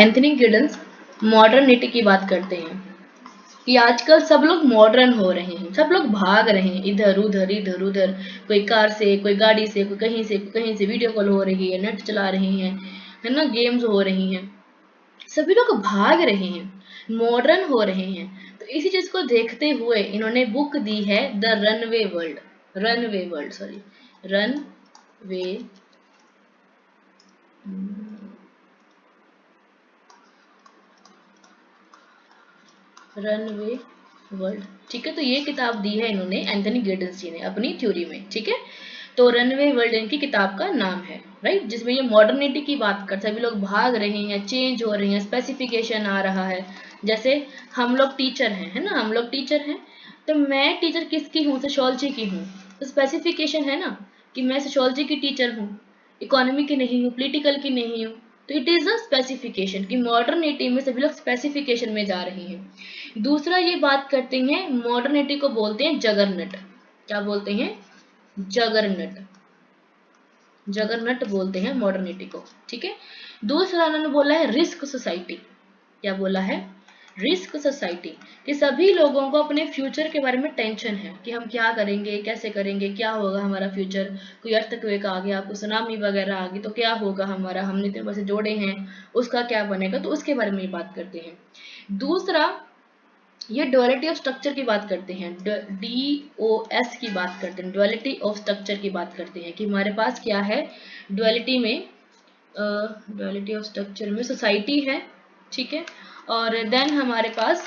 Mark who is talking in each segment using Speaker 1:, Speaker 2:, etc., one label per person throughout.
Speaker 1: Anthony Giddens modernity की बात करते हैं कि आजकल सब लोग मॉडर्न हो रहे हैं, सब लोग भाग रहे हैं इधर उधर इधर उधर, कोई कार से, कोई गाड़ी से, कोई कहीं से वीडियो कॉल हो रही है, नेट चला रहे हैं, है ना, गेम्स हो रही हैं, सभी लोग भाग रहे हैं, मॉडर्न हो रहे हैं। तो इसी चीज को देखते हुए इन्होंने बुक दी है the runway world, runway world sorry, runway runway world, ठीक है। तो ये किताब दी है इन्होंने एंथनी गिडन्स जी ने अपनी थ्योरी में, ठीक है। तो रनवे वर्ल्ड इनकी किताब का नाम है, राइट, जिसमें ये मॉडर्निटी की बात कर, सभी लोग भाग रहे हैं, चेंज हो रही हैं, स्पेसिफिकेशन आ रहा है। जैसे हम लोग टीचर हैं, है ना, हम लोग टीचर हैं, तो मैं टीचर किसकी हूँ, सोशियोलॉजी की हूँ, तो स्पेसिफिकेशन है ना कि मैं सोशियोलॉजी की टीचर हूँ, इकोनॉमी की नहीं हूँ, पॉलिटिकल की नहीं हूँ। तो इट इज अ स्पेसिफिकेशन कि मॉडर्निटी में सभी लोग स्पेसिफिकेशन में जा रहे हैं। दूसरा ये बात करते हैं, मॉडर्निटी को बोलते हैं जगरनट, क्या बोलते हैं, जगरनट, जगरनट बोलते हैं मॉडर्निटी को, ठीक है। दूसरा उन्होंने बोला है रिस्क सोसाइटी, क्या बोला है, रिस्क सोसाइटी, कि सभी लोगों को अपने फ्यूचर के बारे में टेंशन है कि हम क्या करेंगे, कैसे करेंगे, क्या होगा हमारा फ्यूचर, कोई अर्थक्वेक आ गया, कोई सुनामी वगैरह आ गई तो क्या होगा हमारा, हमने इतने पैसे जोड़े हैं उसका क्या बनेगा, तो उसके बारे में बात करते हैं। दूसरा ये डुअलिटी ऑफ स्ट्रक्चर की बात करते हैं, DOS की बात करते हैं, डुअलिटी ऑफ स्ट्रक्चर की बात करते हैं कि हमारे पास क्या है, डुअलिटी में, डुअलिटी ऑफ स्ट्रक्चर में सोसाइटी है, ठीक है, और देन हमारे पास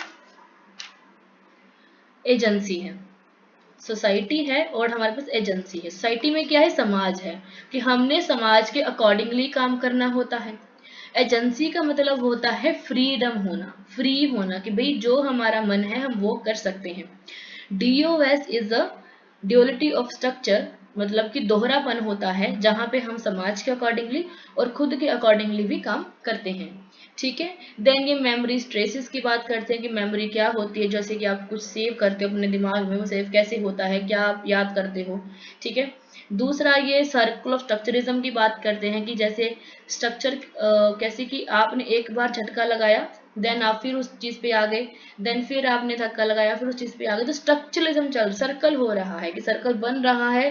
Speaker 1: एजेंसी है, सोसाइटी है और हमारे पास एजेंसी है। सोसाइटी में क्या है, समाज है, कि हमने समाज के अकॉर्डिंगली काम करना होता है। एजेंसी का मतलब होता है फ्रीडम होना, फ्री होना, कि भाई जो हमारा मन है हम वो कर सकते हैं। DOS is a duality of structure, मतलब कि दोहरापन होता है जहां पे हम समाज के अकॉर्डिंगली और खुद के अकॉर्डिंगली भी काम करते हैं, ठीक है। देन ये मेमोरी ट्रेसेस की बात करते हैं कि मेमोरी क्या होती है, जैसे कि आप कुछ सेव करते हो अपने दिमाग में, वो सेव कैसे होता है, क्या आप याद करते हो, ठीक है। दूसरा ये सर्कल ऑफ स्ट्रक्चरिज्म की बात करते हैं कि जैसे स्ट्रक्चर कैसे कि आपने एक बार झटका लगाया, देन आप फिर उस चीज पे आ गए, देन फिर आपने धक्का लगाया, फिर उस चीज पे आ गए, तो स्ट्रक्चरलिज्म चल, सर्कल हो रहा है, कि सर्कल बन रहा है,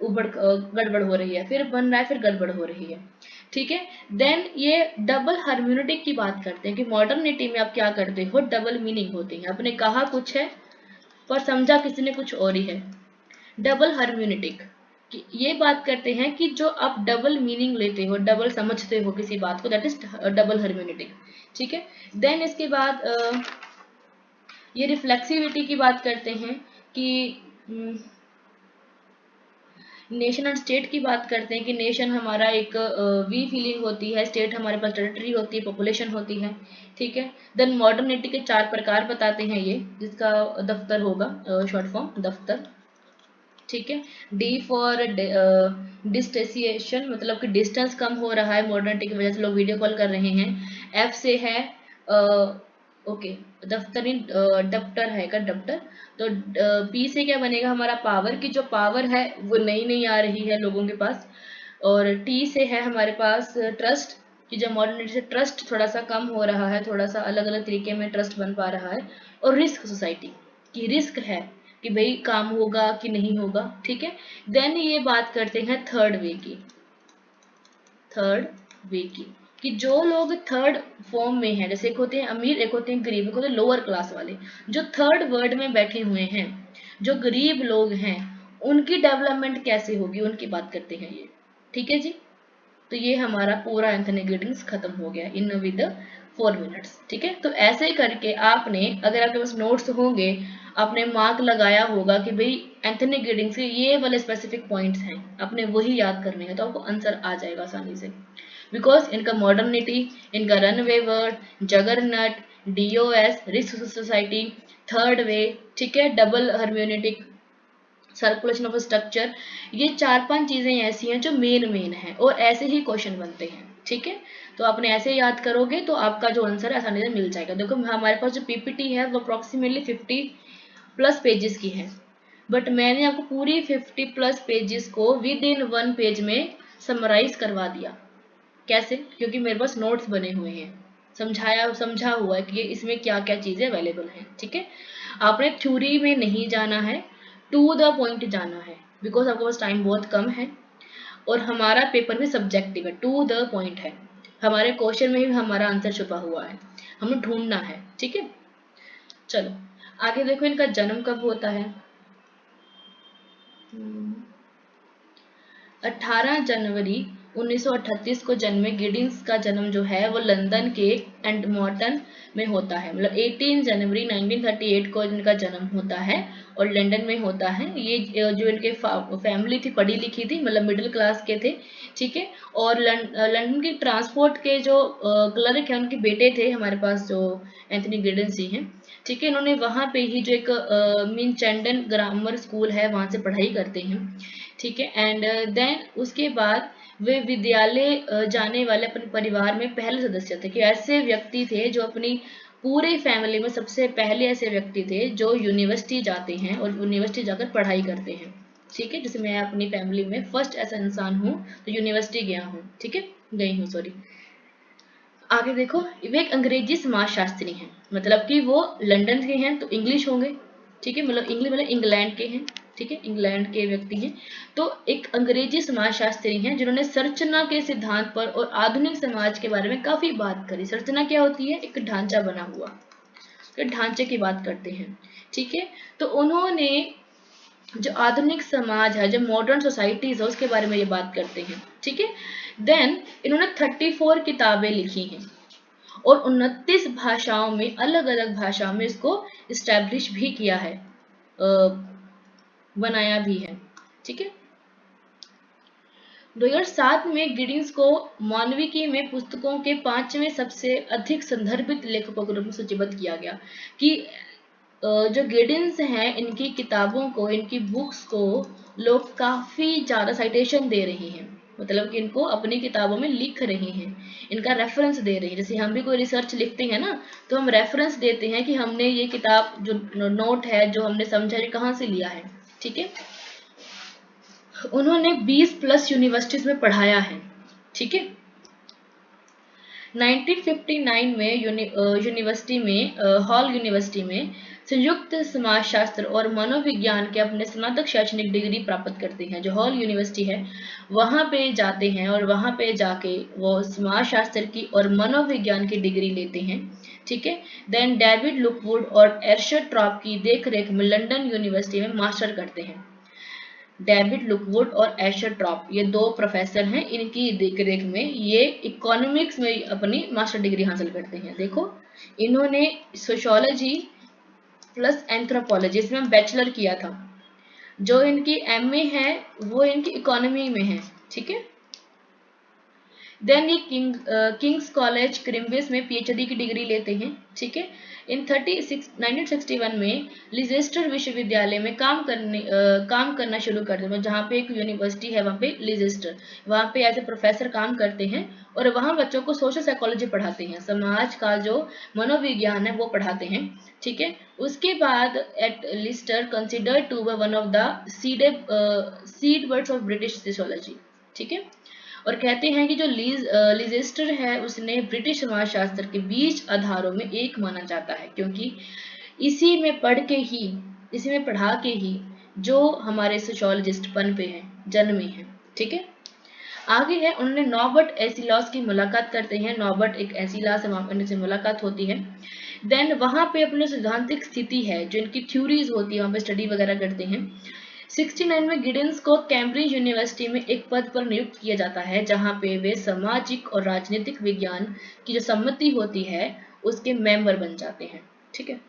Speaker 1: गड़बड़ हो रही है, फिर बन रहा है, फिर गड़बड़ हो रही है, ठीक है। देन ये डबल हार्मोनिटिक की बात करते हैं कि मॉडर्निटी में आप क्या करते हो, डबल मीनिंग होती है, आपने कहा कुछ है पर समझा किसी ने कुछ और ही है, डबल हार्मोनिटिक, कि ये बात करते हैं कि जो आप डबल मीनिंग लेते हो, डबल समझते हो किसी बात को, दैट इज डबल हार्मोनिटिक, ठीक है। देन इसके बाद ये रिफ्लेक्सिविटी की बात करते हैं कि नेशन एंड स्टेट की बात करते हैं कि नेशन हमारा एक वी फीलिंग होती है, स्टेट हमारे पास टेरिटरी होती है, पॉपुलेशन होती है, ठीक है। देन मॉडर्निटी के 4 प्रकार बताते हैं ये, जिसका दफ्तर होगा, शॉर्ट फॉर्म दफ्तर, ठीक है। D फॉर डिस्टेंसिएशन, मतलब कि डिस्टेंस कम हो रहा है मॉडर्निटी की वजह से, लोग वीडियो कॉल कर रहे हैं। F से है ओके, दफ्तर इन दफ्तर है का दफ्तर, तो P से क्या बनेगा हमारा पावर, की जो पावर है वो नहीं आ रही है लोगों के पास। और T से है हमारे पास ट्रस्ट, कि जो मॉडर्निटी से ट्रस्ट थोड़ा सा कम हो रहा है, थोड़ा सा अलग अलग तरीके में ट्रस्ट बन पा रहा है। और रिस्क सोसाइटी, की रिस्क है कि भाई काम होगा कि नहीं होगा, ठीक है। देन ये बात करते हैं थर्ड वे की, थर्ड वे की, कि जो लोग थर्ड फॉर्म में है, जैसे एक होते हैं अमीर, एक होते हैं गरीब, एक होते हैं लोअर क्लास वाले, जो थर्ड वर्ड में बैठे हुए हैं, जो गरीब लोग हैं, उनकी डेवलपमेंट कैसे होगी, उनकी बात करते हैं ये, ठीक है जी। तो ये हमारा पूरा एंथनी गिडिंग्स खत्म हो गया इन विद 4 मिनट्स, ठीक है। तो ऐसे करके आपने, अगर आपके पास नोट्स होंगे, आपने मार्क लगाया होगा कि भाई एंथनी गिडिंग्स के ये वाले स्पेसिफिक पॉइंट्स हैं, आपने वही याद करने हैं, तो आपको आंसर आ जाएगा आसानी से, बिकॉज इनका मॉडर्निटी, इनका runaway world, juggernaut, DOS, risk society, third way, ठीक है, double hermeneutic, circulation of structure, ये 4-5 चीजें ऐसी हैं जो मेन है, और ऐसे ही क्वेश्चन बनते हैं, ठीक है। तो आपने ऐसे याद करोगे तो आपका जो आंसर है आसानी से मिल जाएगा। देखो हमारे पास जो PPT है वो अप्रोक्सीमेटली 50+ पेजेस की है, बट मैंने आपको पूरी 50+ पेजेस को विद इन 1 पेज में समराइज करवा दिया। कैसे? क्योंकि मेरे पास नोट्स बने हुए हैं, समझा हुआ है कि इसमें क्या क्या चीज़ें अवेलेबल हैं। ठीक है, आपने थ्योरी में नहीं जाना है, टू द पॉइंट जाना है, बिकॉज आपके पास टाइम बहुत कम है और हमारा पेपर भी सब्जेक्टिव है, टू द पॉइंट है। हमारे क्वेश्चन में ही हमारा आंसर छुपा हुआ है, हमें ढूंढना है। ठीक है, चलो आगे देखो, इनका जन्म कब होता है। 18 जनवरी 1938 को जन्मे गिडिंस का जन्म जो है वो लंदन के एंडमॉर्टन में होता है। मतलब 18 जनवरी 1938 को इनका जन्म होता है और लंदन में होता है। ये जो इनके फैमिली थी पढ़ी लिखी थी, मतलब मिडिल क्लास के थे। ठीक है, और लंदन की ट्रांसपोर्ट के जो क्लर्क है उनके बेटे थे हमारे पास, जो एंथनी गिडिंस जी हैं। ठीक है, इन्होंने वहाँ पे ही जो एक मिनचेंडन ग्रामर स्कूल है वहाँ से पढ़ाई करते हैं। ठीक है, एंड देन उसके बाद वे विद्यालय जाने वाले अपने परिवार में पहले सदस्य थे, कि ऐसे व्यक्ति थे जो अपनी पूरे फैमिली में सबसे पहले ऐसे व्यक्ति थे जो यूनिवर्सिटी जाते हैं और यूनिवर्सिटी जाकर पढ़ाई करते हैं। ठीक है, जैसे मैं अपनी फैमिली में फर्स्ट ऐसा इंसान हूँ तो यूनिवर्सिटी गया हूँ। ठीक है, गई हूँ, सॉरी। आगे देखो, वे एक अंग्रेजी समाजशास्त्री हैं, मतलब कि वो लंदन के हैं तो इंग्लिश होंगे। ठीक है, मतलब इंग्लिश मतलब इंग्लैंड के हैं। ठीक है, इंग्लैंड के व्यक्ति हैं, तो एक अंग्रेजी समाजशास्त्री हैं जिन्होंने संरचना के सिद्धांत पर और आधुनिक समाज के बारे में काफी बात करी। संरचना क्या होती है? एक ढांचा बना हुआ, तो ढांचे की बात करते हैं। ठीक है, तो उन्होंने जो आधुनिक समाज है, जो मॉडर्न सोसाइटीज है, उसके बारे में ये बात करते हैं। ठीक है, देन इन्होंने 34 किताबें लिखी हैं और 29 भाषाओं में, अलग अलग भाषाओं में इसको इस्टेब्लिश भी किया है, बनाया भी है। ठीक है, 2007 में गिडिंस को मानविकी में पुस्तकों के 5वें सबसे अधिक संदर्भित लेखकों के रूप में सूचीबद्ध किया गया। कि जो गिडिंस हैं, इनकी किताबों को, इनकी बुक्स को लोग काफ़ी ज़्यादा साइटेशन दे रहे हैं, मतलब कि इनको अपनी किताबों में लिख रहे हैं, इनका रेफरेंस दे रहे हैं। जैसे हम भी कोई रिसर्च लिखते हैं ना, तो हम रेफरेंस देते हैं कि हमने ये किताब, जो नोट है, जो हमने समझा, ये कहाँ से लिया है। ठीक है, उन्होंने 20+ यूनिवर्सिटीज में पढ़ाया है। ठीक है, 1959 में यूनिवर्सिटी में, हॉल यूनिवर्सिटी में संयुक्त समाजशास्त्र और मनोविज्ञान के अपने स्नातक शैक्षणिक डिग्री प्राप्त करते हैं। जो हॉल यूनिवर्सिटी है वहाँ पे जाते हैं और वहाँ पे जाके वो समाजशास्त्र की और मनोविज्ञान की डिग्री लेते हैं। ठीक है, देन डेविड लुकवुड और एर्शर ट्रॉप की देखरेख में लंदन यूनिवर्सिटी में मास्टर करते हैं। डेविड लुकवुड और एशर ट्रॉप, ये दो प्रोफेसर हैं, इनकी देखरेख में ये इकोनॉमिक्स में अपनी मास्टर डिग्री हासिल करते हैं। देखो, इन्होंने सोशियोलॉजी प्लस एंथ्रोपोलॉजी, इसमें बैचलर किया था। जो इनकी एमए है वो इनकी इकोनॉमी में है। ठीक है, देन ये किंग्स कॉलेज क्रिम्बिस में पीएचडी की डिग्री लेते हैं। ठीक है, इन 1961 में लिजेस्टर विश्वविद्यालय में काम करना शुरू करते हैं। जहाँ पे एक यूनिवर्सिटी है वहाँ पे लिजेस्टर, वहाँ पे एज ए प्रोफेसर काम करते हैं और वहाँ बच्चों को सोशल साइकोलॉजी पढ़ाते हैं, समाज का जो मनोविज्ञान है वो पढ़ाते हैं। ठीक है, उसके बाद at lister considered to one of the seed words of British sociology. ठीक है, और कहते हैं कि जो लिजेस्टर है उसने ब्रिटिश समाजशास्त्र के 20 आधारों में एक माना जाता है, क्योंकि इसी में पढ़ के ही, इसी में पढ़ा के ही जो हमारे सोशियोलॉजिस्ट पनपे हैं, जन्मे हैं। ठीक है, आगे है, उन्होंने नॉबर्ट एसिलॉस की मुलाकात करते हैं। नॉबर्ट एक एसिलॉस है, वहाँ उनसे मुलाकात होती है। देन वहाँ पे अपने सैद्धांतिक स्थिति है, जो इनकी थ्योरीज होती है, वहाँ पे स्टडी वगैरह करते हैं। 69 में गिडिंस को कैम्ब्रिज यूनिवर्सिटी में एक पद पर नियुक्त किया जाता है, जहाँ पे वे सामाजिक और राजनीतिक विज्ञान की जो सम्मति होती है उसके मेंबर बन जाते हैं। ठीक है,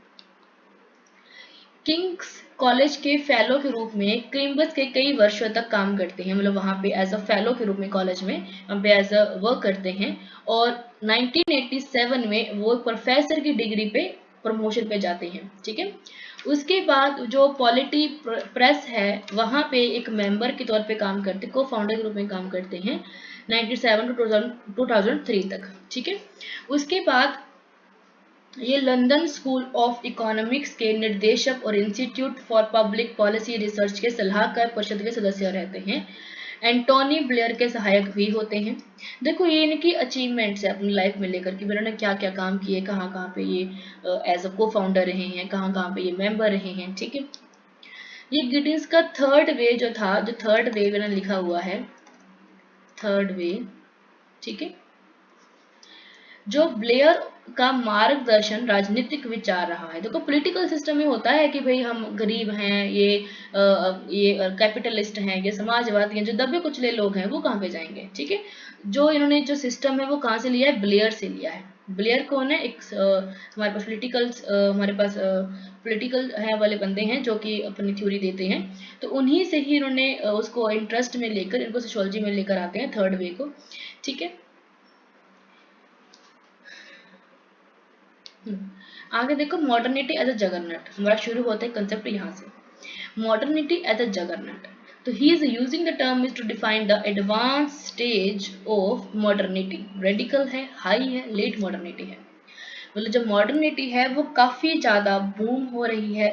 Speaker 1: किंग्स कॉलेज के फेलो के रूप में क्रिम्बस के कई वर्षों तक काम करते हैं, मतलब वहाँ पे एज अ फेलो के रूप में कॉलेज में वहाँ पे एज अ वर्क करते हैं। और 1987 में वो प्रोफेसर की डिग्री पे प्रमोशन पे जाते हैं। ठीक है, उसके बाद जो पॉलिटी प्रेस है वहाँ पे एक मेंबर के तौर पे काम करते, को फाउंडर के रूप में काम करते हैं 97 टू 2003 तक। ठीक है, उसके बाद ये लंदन स्कूल ऑफ इकोनॉमिक्स के निर्देशक और institute for public policy research के सलाहकार परिषद के सदस्य रहते हैं। एंटोनी ब्लेयर के सहायक भी होते हैं। देखो ये इनकी अचीवमेंट्स है अपनी लाइफ में लेकर कि इन्होंने क्या क्या काम किए, कहाँ कहाँ पे ये एज अ को फाउंडर रहे हैं, कहाँ कहाँ पे ये मेंबर रहे हैं, ठीक है। ये गिडिंस का थर्ड वे जो था, जो थर्ड वे मैंने लिखा हुआ है, थर्ड वे, ठीक है, जो ब्लेयर का मार्गदर्शन राजनीतिक विचार रहा है। देखो पॉलिटिकल सिस्टम में होता है कि भाई हम गरीब हैं, ये कैपिटलिस्ट हैं, ये समाजवादी हैं, जो दबे कुचले लोग हैं वो कहाँ पे जाएंगे, ठीक है। जो इन्होंने जो सिस्टम है वो कहाँ से लिया है, ब्लेयर से लिया है। ब्लेयर कौन है, एक हमारे पास पॉलिटिकल है वाले बंदे हैं जो कि अपनी थ्योरी देते हैं, तो उन्हीं से ही इन्होंने उसको इंटरेस्ट में लेकर इनको सोशियोलॉजी में लेकर आते हैं थर्ड वे को, ठीक है। आगे देखो मॉडर्निटी एज अ जगरनट, हमारा शुरू होता है कंसेप्ट यहाँ से, मॉडर्निटी एज अ जगरनट। तो he is using the term is to define the advance stage of modernity. Radical है, हाई है, लेट मॉडर्निटी है। मतलब जब मॉडर्निटी है वो काफी ज्यादा बूम हो रही है,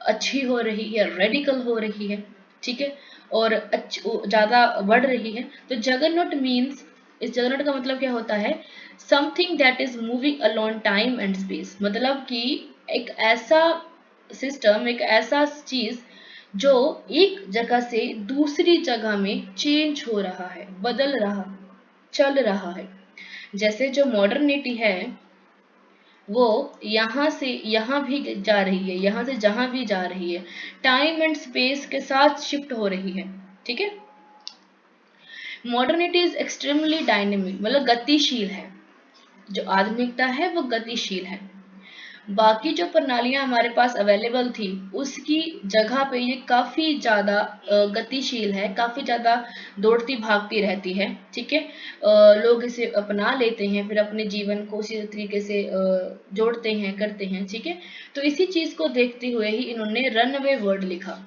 Speaker 1: अच्छी हो रही है, रेडिकल हो रही है, ठीक है, और ज्यादा बढ़ रही है। तो जगरनॉट मीन्स, इस जगरनॉट का मतलब क्या होता है, something that is moving alone time and space. मतलब कि एक ऐसा सिस्टम, एक ऐसा चीज जो एक जगह से दूसरी जगह में चेंज हो रहा है, बदल रहा, चल रहा है। जैसे जो मॉडर्निटी है वो यहाँ से यहाँ भी जा रही है, यहाँ से जहाँ भी जा रही है, टाइम एंड स्पेस के साथ शिफ्ट हो रही है, ठीक है। मॉडर्निटी इज एक्सट्रीमली डायनेमिक, मतलब गतिशील है। जो आधुनिकता है वो गतिशील है। बाकी जो प्रणालियां हमारे पास अवेलेबल थी उसकी जगह पे ये काफी ज्यादा गतिशील है, काफी ज्यादा दौड़ती भागती रहती है, ठीक है। लोग इसे अपना लेते हैं, फिर अपने जीवन को उसी तरीके से जोड़ते हैं, करते हैं, ठीक है। तो इसी चीज को देखते हुए ही इन्होंने रनवे वर्ड लिखा।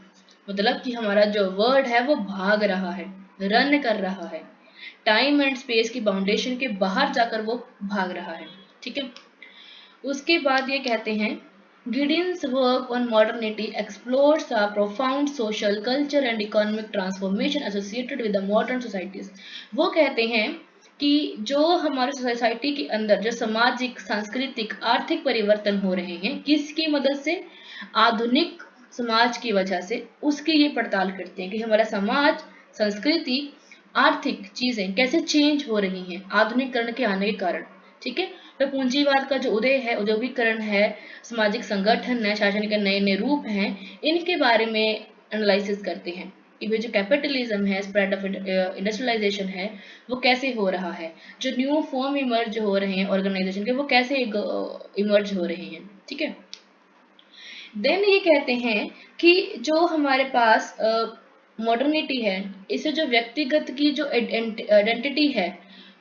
Speaker 1: मतलब कि हमारा जो वर्ड है वो भाग रहा है, रन कर रहा है, टाइम एंड स्पेस की बाउंडेशन के बाहर जाकर वो भाग रहा है, ठीक है। उसके बाद ये कहते हैं Gideon's work on modernity explores a profound social, culture and economic transformation associated with the modern societies। वो कहते हैं कि जो हमारे सोसाइटी के अंदर जो सामाजिक, सांस्कृतिक, आर्थिक परिवर्तन हो रहे हैं, किसकी मदद से, आधुनिक समाज की वजह से, उसकी ये पड़ताल करते हैं कि हमारा समाज, संस्कृति, आर्थिक चीजें कैसे चेंज हो रही हैं आधुनिकरण के आने के कारण, ठीक है। तो पूंजीवाद का जो उदय है, औद्योगिकरण है, सामाजिक संगठन है, शासन के नए नए रूप हैं, इनके बारे में एनालिसिस करते हैं कि वे जो कैपिटलिज्म है, स्प्रेड ऑफ इंडस्ट्रियलाइजेशन है, वो कैसे हो रहा है, जो न्यू फॉर्म इमर्ज हो रहे हैं ऑर्गेनाइजेशन के, वो कैसे इमर्ज हो रहे हैं, ठीक है। देन ये कहते हैं कि जो हमारे पास मॉडर्निटी है, इससे जो व्यक्तिगत की जो आइडेंटिटी है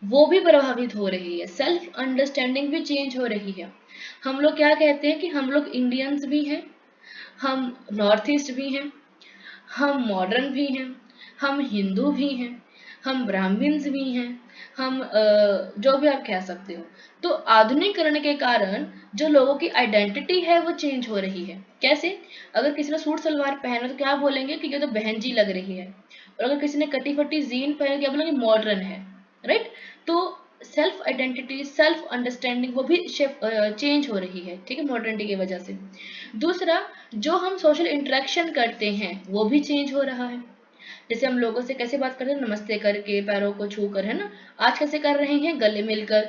Speaker 1: वो भी प्रभावित हो रही है, सेल्फ अंडरस्टैंडिंग भी चेंज हो रही है। हम लोग क्या कहते हैं कि हम लोग इंडियंस भी हैं, हम नॉर्थ ईस्ट भी हैं, हम मॉडर्न भी हैं, हम हिंदू भी हैं, हम ब्राह्मण्स भी हैं, हम जो भी आप कह सकते हो। तो आधुनिकरण के कारण जो लोगों की आइडेंटिटी है वो चेंज हो रही है। कैसे? अगर किसी ने सूट सलवार पहना तो क्या बोलेंगे कि ये तो बहन जी लग रही है, और अगर किसी ने कटी फटी जीन पहन क्या बोलेंगे, मॉडर्न है, राइट। तो सेल्फ आइडेंटिटी, सेल्फ अंडरस्टैंडिंग वो भी चेंज हो रही है, ठीक है, मॉडर्निटी की वजह से। दूसरा, जो हम सोशल इंटरेक्शन करते हैं वो भी चेंज हो रहा है। जैसे हम लोगों से कैसे बात करते हैं, नमस्ते करके, पैरों को छू कर, है ना। आज कैसे कर रहे हैं, गले मिलकर,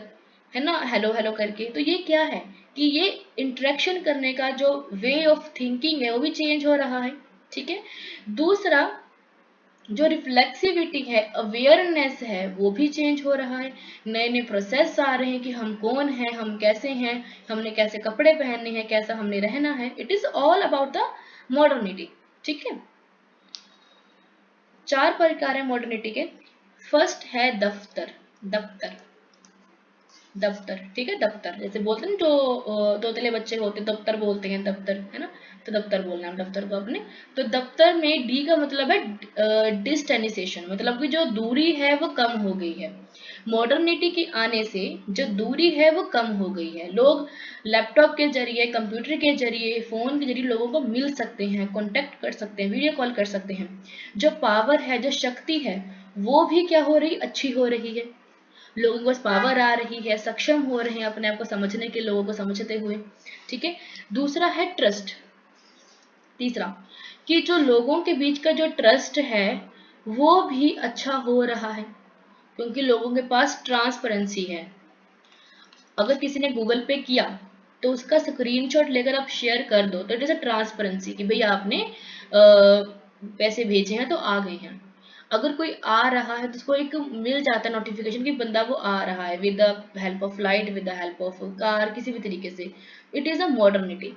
Speaker 1: है ना, हेलो हेलो करके। तो ये क्या है कि ये इंटरेक्शन करने का जो वे ऑफ थिंकिंग है वो भी चेंज हो रहा है, ठीक है। दूसरा, जो रिफ्लेक्सिविटी है, अवेयरनेस है, वो भी चेंज हो रहा है। नए नए प्रोसेस आ रहे हैं कि हम कौन हैं, हम कैसे हैं, हमने कैसे कपड़े पहनने हैं, कैसा हमने रहना है। It is all about the modernity, ठीक है। 4 प्रकार है मॉडर्निटी के। फर्स्ट है दफ्तर, दफ्तर, दफ्तर, ठीक है, दफ्तर जैसे बोलते हैं ना जो तोतले बच्चे होते हैं दफ्तर बोलते हैं, दफ्तर है ना, तो दफ्तर बोलना है दफ्तर को अपने। तो दफ्तर में डी का मतलब है डिस्टेंसिएशन, मतलब कि जो दूरी है वो कम हो गई है। मॉडर्निटी के आने से जो दूरी है वो कम हो गई है। लोग लैपटॉप के जरिए, कंप्यूटर के जरिए, फोन के जरिए लोगों को मिल सकते हैं, कांटेक्ट कर सकते हैं, वीडियो कॉल कर सकते हैं। जो पावर है, जो शक्ति है, वो भी क्या हो रही, अच्छी हो रही है। लोगों के पास पावर आ रही है, सक्षम हो रहे हैं अपने आप को समझने के, लोगों को समझते हुए। ठीक है। दूसरा है ट्रस्ट। तीसरा, कि जो लोगों के बीच का जो ट्रस्ट है वो भी अच्छा हो रहा है, क्योंकि लोगों के पास ट्रांसपेरेंसी है। अगर किसी ने गूगल पे किया तो उसका स्क्रीनशॉट लेकर आप शेयर कर दो, तो इट इज अ ट्रांसपेरेंसी कि भाई आपने पैसे भेजे हैं तो आ गए हैं। अगर कोई आ रहा है तो उसको एक मिल जाता है नोटिफिकेशन कि बंदा वो आ रहा है, with the help of light, with the help of car, किसी भी तरीके से। It is a modernity.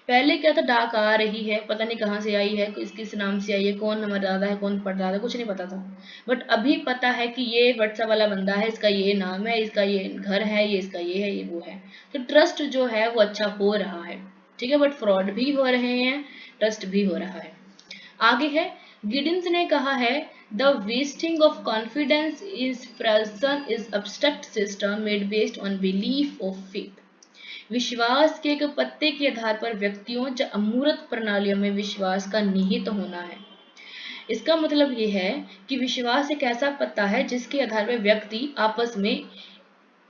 Speaker 1: पहले क्या था, डाक आ रही है, पता नहीं कहाँ से आई है, किस किस नाम से आई है, कौन हमारा दादा है, कौन परदादा, कुछ नहीं पता था। बट अभी पता है कि ये व्हाट्सएप वाला बंदा है, इसका ये नाम है, इसका ये घर है, ये इसका ये है, ये वो है। तो ट्रस्ट जो है वो अच्छा हो रहा है। ठीक है। बट फ्रॉड भी हो रहे हैं, ट्रस्ट भी हो रहा है। आगे है, गिडिंस ने कहा है, the wasting of confidence is person is abstract system made based on belief of faith. विश्वास के एक पत्ते के आधार पर व्यक्तियों या अमूर्त प्रणालियों में विश्वास का निहित होना है। इसका मतलब ये है कि विश्वास एक ऐसा पत्ता है जिसके आधार पर व्यक्ति आपस में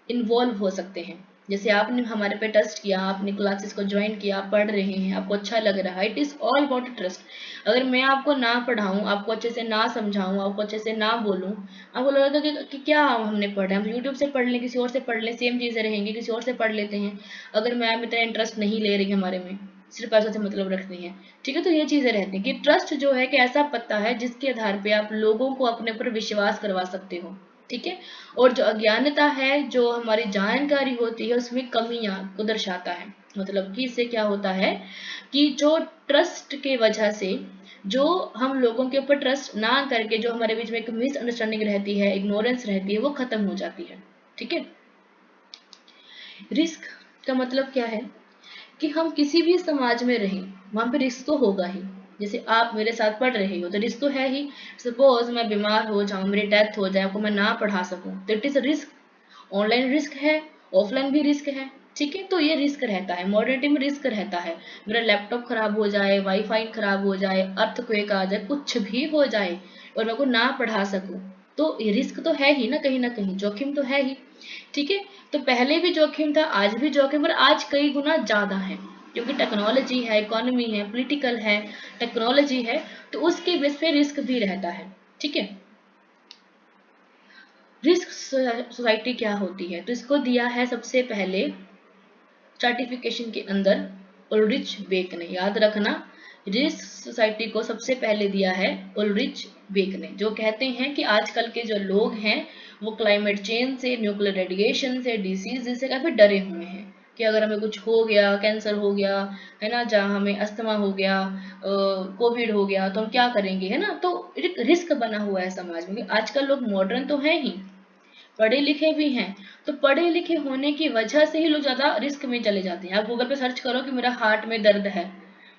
Speaker 1: इन्वॉल्व हो सकते हैं। जैसे आपने हमारे पे ट्रस्ट किया, आपने क्लासेस को ज्वाइन किया, आप पढ़ रहे हैं, आपको अच्छा लग रहा है, it is all about trust. अगर मैं आपको ना पढ़ाऊं, आपको अच्छे से ना समझाऊं, आपको अच्छे से ना बोलूं, आपको लगेगा कि क्या हमने पढ़ा है, हम यूट्यूब से पढ़ लें, किसी और से पढ़ लें, सेम चीज़ें रहेंगी, किसी और से पढ़ लेते हैं। अगर मैम इतना इंटरेस्ट नहीं ले रही हमारे में, सिर्फ पैसों से मतलब रखती हैं। ठीक है। तो ये चीज़ें रहती हैं कि ट्रस्ट जो है कि ऐसा पत्ता है जिसके आधार पे आप लोगों को अपने ऊपर विश्वास करवा सकते हो। ठीक है। और जो अज्ञानता है, जो हमारी जानकारी होती है, उसमें कमियां को दर्शाता है। मतलब कि इससे क्या होता है कि जो ट्रस्ट के वजह से जो हम लोगों के ऊपर ट्रस्ट ना करके जो हमारे बीच में एक मिसअंडरस्टैंडिंग रहती है, इग्नोरेंस रहती है, वो खत्म हो जाती है। ठीक है। रिस्क का मतलब क्या है कि हम किसी भी समाज में रहें, वहां पे रिस्क तो होगा ही। जैसे आप मेरे साथ पढ़ रहे हो तो रिस्क तो है ही। सपोज मैं बीमार हो जाऊं, मेरी डेथ हो जाए, आपको मैं ना पढ़ा सकूं, तो it is risk. Online risk है, ऑफलाइन भी रिस्क है। ठीक है। तो ये रिस्क रहता है, मॉडर्निटी में रिस्क रहता है। मेरा लैपटॉप खराब हो जाए, वाईफाई खराब हो जाए, अर्थक्वेक आ जाए, कुछ भी हो जाए और मैं को ना पढ़ा सकूं, तो ये रिस्क तो है ही ना कहीं जोखिम तो है ही। ठीक है। तो पहले भी जोखिम था, आज भी जोखिम, पर आज कई गुना ज्यादा है, क्योंकि टेक्नोलॉजी है, इकोनॉमी है, पॉलिटिकल है, टेक्नोलॉजी है, तो उसके बेस पे रिस्क भी रहता है। ठीक है। रिस्क सोसाइटी क्या होती है, तो इसको दिया है सबसे पहले स्ट्रैटिफिकेशन के अंदर उल्रिच बेक ने। याद रखना, रिस्क सोसाइटी को सबसे पहले दिया है उल्रिच बेक ने, जो कहते हैं कि आजकल के जो लोग हैं वो क्लाइमेट चेंज से, न्यूक्लियर रेडिएशन से, डिसीज से काफी डरे हुए हैं कि अगर हमें कुछ हो गया, कैंसर हो गया है ना, जहाँ हमें अस्थमा हो गया, कोविड हो गया, तो हम क्या करेंगे, है ना। तो एक रिस्क बना हुआ है समाज में। आजकल लोग मॉडर्न तो हैं ही, पढ़े लिखे भी हैं, तो पढ़े लिखे होने की वजह से ही लोग ज्यादा रिस्क में चले जाते हैं। आप गूगल पे सर्च करो कि मेरा हार्ट में दर्द है,